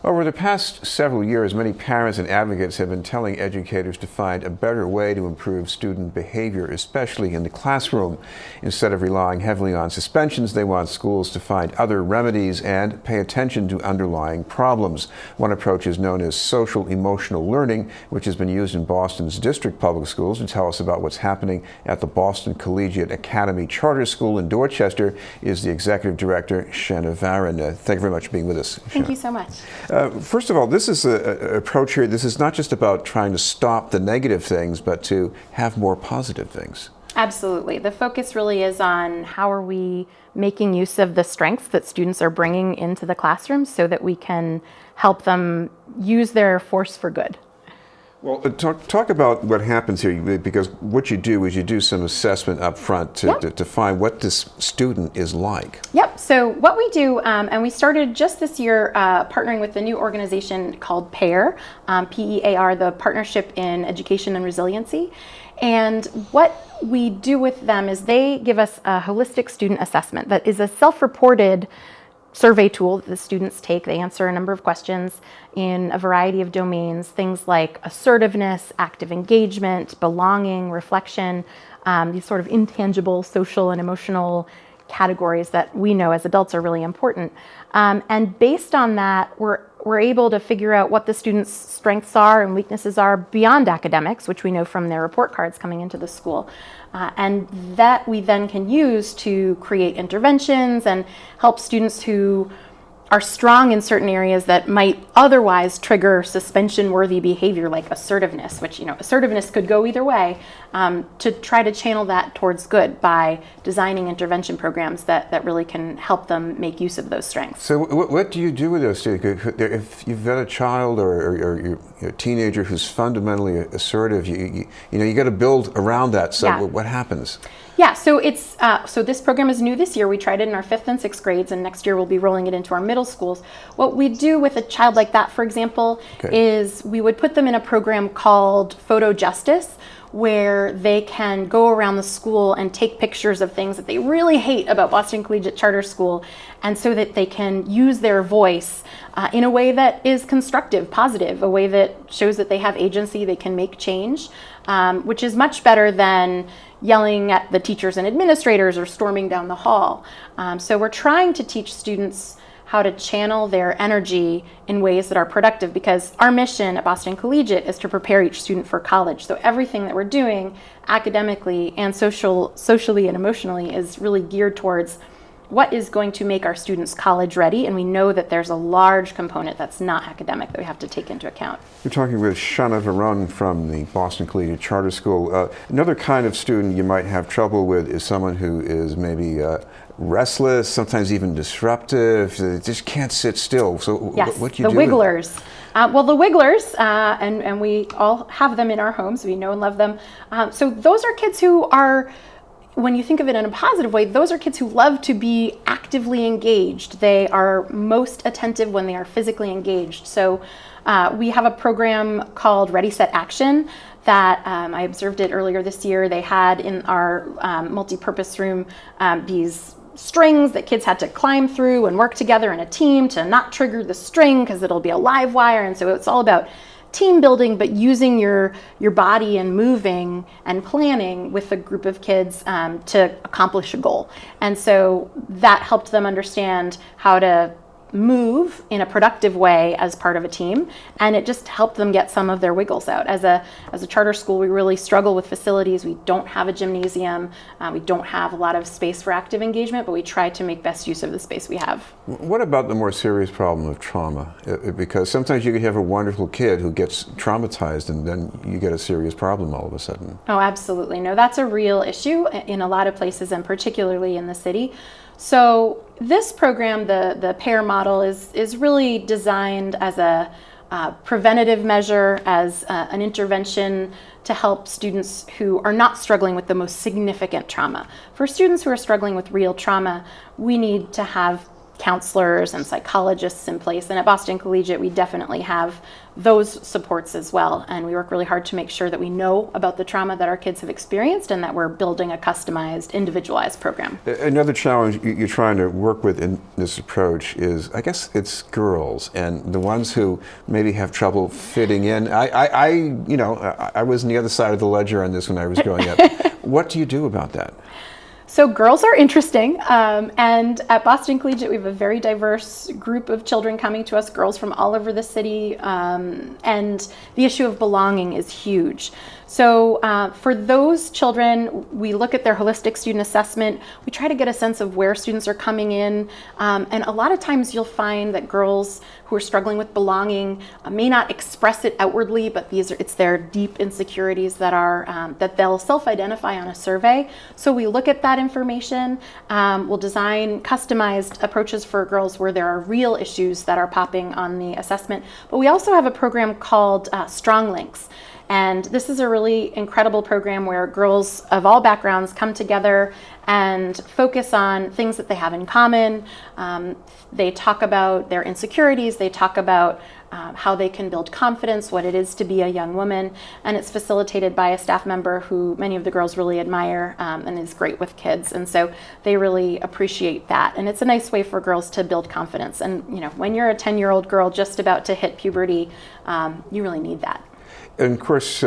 Over the past several years, many parents and advocates have been telling educators to find a better way to improve student behavior, especially in the classroom. Instead of relying heavily on suspensions, they want schools to find other remedies and pay attention to underlying problems. One approach is known as social emotional learning, which has been used in Boston's district public schools. To tell us about what's happening at the Boston Collegiate Charter School in Dorchester is the executive director, Shannah Varón. Thank you very much for being with us, Shannah. Thank you so much. First of all, this is an approach here. This is not just about trying to stop the negative things, but to have more positive things. Absolutely. The focus really is on how are we making use of the strengths that students are bringing into the classroom so that we can help them use their force for good. Well, talk about what happens here, because what you do is you do some assessment up front to find what this student is like. Yep. So what we do, and we started just this year partnering with a new organization called PAIR, P-E-A-R, the Partnership in Education and Resiliency. And what we do with them is they give us a holistic student assessment that is a self-reported survey tool that the students take. They answer a number of questions in a variety of domains, things like assertiveness, active engagement, belonging, reflection, these sort of intangible social and emotional categories that we know as adults are really important. And based on that, we're able to figure out what the students' strengths are and weaknesses are beyond academics, which we know from their report cards coming into the school. And that we then can use to create interventions and help students who are strong in certain areas that might otherwise trigger suspension-worthy behavior like assertiveness, which, assertiveness could go either way, to try to channel that towards good by designing intervention programs that really can help them make use of those strengths. So what do you do with those students? If you've got a child or you're a teenager who's fundamentally assertive, you got to build around that. So what happens? Yeah, so it's so this program is new this year. We tried it in our 5th and 6th grades, and next year we'll be rolling it into our middle schools. What we do with a child like that, for example, is we would put them in a program called Photo Justice, where they can go around the school and take pictures of things that they really hate about Boston Collegiate Charter School, and so that they can use their voice in a way that is constructive, positive, a way that shows that they have agency, they can make change, which is much better than yelling at the teachers and administrators or storming down the hall. So we're trying to teach students how to channel their energy in ways that are productive, because our mission at Boston Collegiate is to prepare each student for college. So everything that we're doing academically and socially and emotionally is really geared towards what is going to make our students college ready, and we know that there's a large component that's not academic that we have to take into account. You're talking with Shannah Varón from the Boston Collegiate Charter School. Another kind of student you might have trouble with is someone who is maybe restless, sometimes even disruptive, they just can't sit still. So yes, what do you do? The wigglers. Well, the wigglers, and we all have them in our homes, we know and love them. So those are kids who are, when you think of it in a positive way, those are kids who love to be actively engaged. They are most attentive when they are physically engaged. So we have a program called Ready, Set, Action that I observed it earlier this year. They had in our multi-purpose room these strings that kids had to climb through and work together in a team to not trigger the string because it'll be a live wire. And so it's all about team building, but using your body and moving and planning with a group of kids to accomplish a goal. And so that helped them understand how to move in a productive way as part of a team, and it just helped them get some of their wiggles out. As a charter school, we really struggle with facilities. We don't have a gymnasium, we don't have a lot of space for active engagement, but we try to make best use of the space we have. What about the more serious problem of trauma? Because sometimes you could have a wonderful kid who gets traumatized and then you get a serious problem all of a sudden. Oh, absolutely. No, that's a real issue in a lot of places, and particularly in the city. So this program, the PAIR model, is really designed as a preventative measure, as an intervention to help students who are not struggling with the most significant trauma. For students who are struggling with real trauma, we need to have counselors and psychologists in place. And at Boston Collegiate, we definitely have those supports as well. And we work really hard to make sure that we know about the trauma that our kids have experienced and that we're building a customized, individualized program. Another challenge you're trying to work with in this approach is, I guess, it's girls and the ones who maybe have trouble fitting in. I was on the other side of the ledger on this when I was growing up. What do you do about that? So girls are interesting, and at Boston Collegiate we have a very diverse group of children coming to us, girls from all over the city, and the issue of belonging is huge. So for those children, we look at their holistic student assessment. We try to get a sense of where students are coming in, and a lot of times you'll find that girls who are struggling with belonging may not express it outwardly, but it's their deep insecurities that they'll self-identify on a survey. So we look at that information. We'll design customized approaches for girls where there are real issues that are popping on the assessment. But we also have a program called Strong Links. And this is a really incredible program where girls of all backgrounds come together and focus on things that they have in common. They talk about their insecurities, they talk about how they can build confidence, what it is to be a young woman, and it's facilitated by a staff member who many of the girls really admire and is great with kids, and so they really appreciate that. And it's a nice way for girls to build confidence. And when you're a 10-year-old girl just about to hit puberty, you really need that. And of course,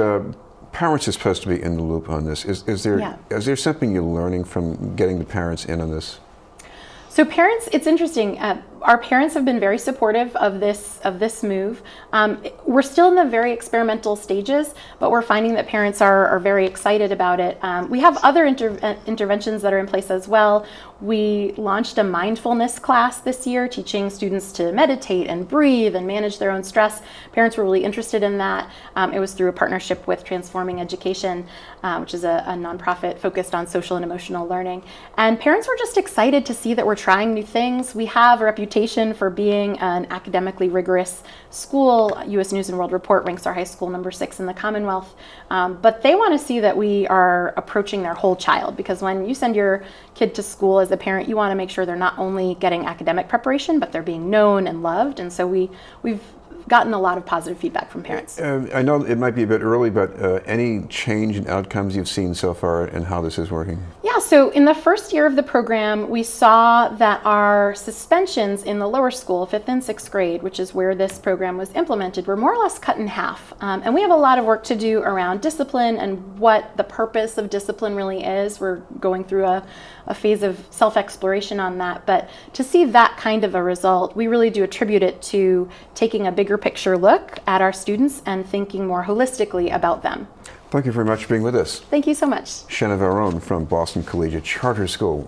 parents are supposed to be in the loop on this. Is there something you're learning from getting the parents in on this? So parents, it's interesting. Our parents have been very supportive of this move. We're still in the very experimental stages, but we're finding that parents are very excited about it. We have other interventions that are in place as well. We launched a mindfulness class this year, teaching students to meditate and breathe and manage their own stress. Parents were really interested in that. It was through a partnership with Transforming Education, which is a nonprofit focused on social and emotional learning. And parents were just excited to see that we're trying new things. We have a reputation for being an academically rigorous school. U.S. News and World Report ranks our high school number 6 in the Commonwealth. But they want to see that we are approaching their whole child, because when you send your kid to school as a parent, you want to make sure they're not only getting academic preparation, but they're being known and loved. And so we've gotten a lot of positive feedback from parents. I know it might be a bit early, but any change in outcomes you've seen so far and how this is working? Yeah, so in the first year of the program, we saw that our suspensions in the lower school, 5th and 6th grade, which is where this program was implemented, were more or less cut in half. And we have a lot of work to do around discipline and what the purpose of discipline really is. We're going through a phase of self-exploration on that. But to see that kind of a result, we really do attribute it to taking a bigger picture look at our students and thinking more holistically about them. Thank you very much for being with us. Thank you so much. Shannah Varón from Boston Collegiate Charter School.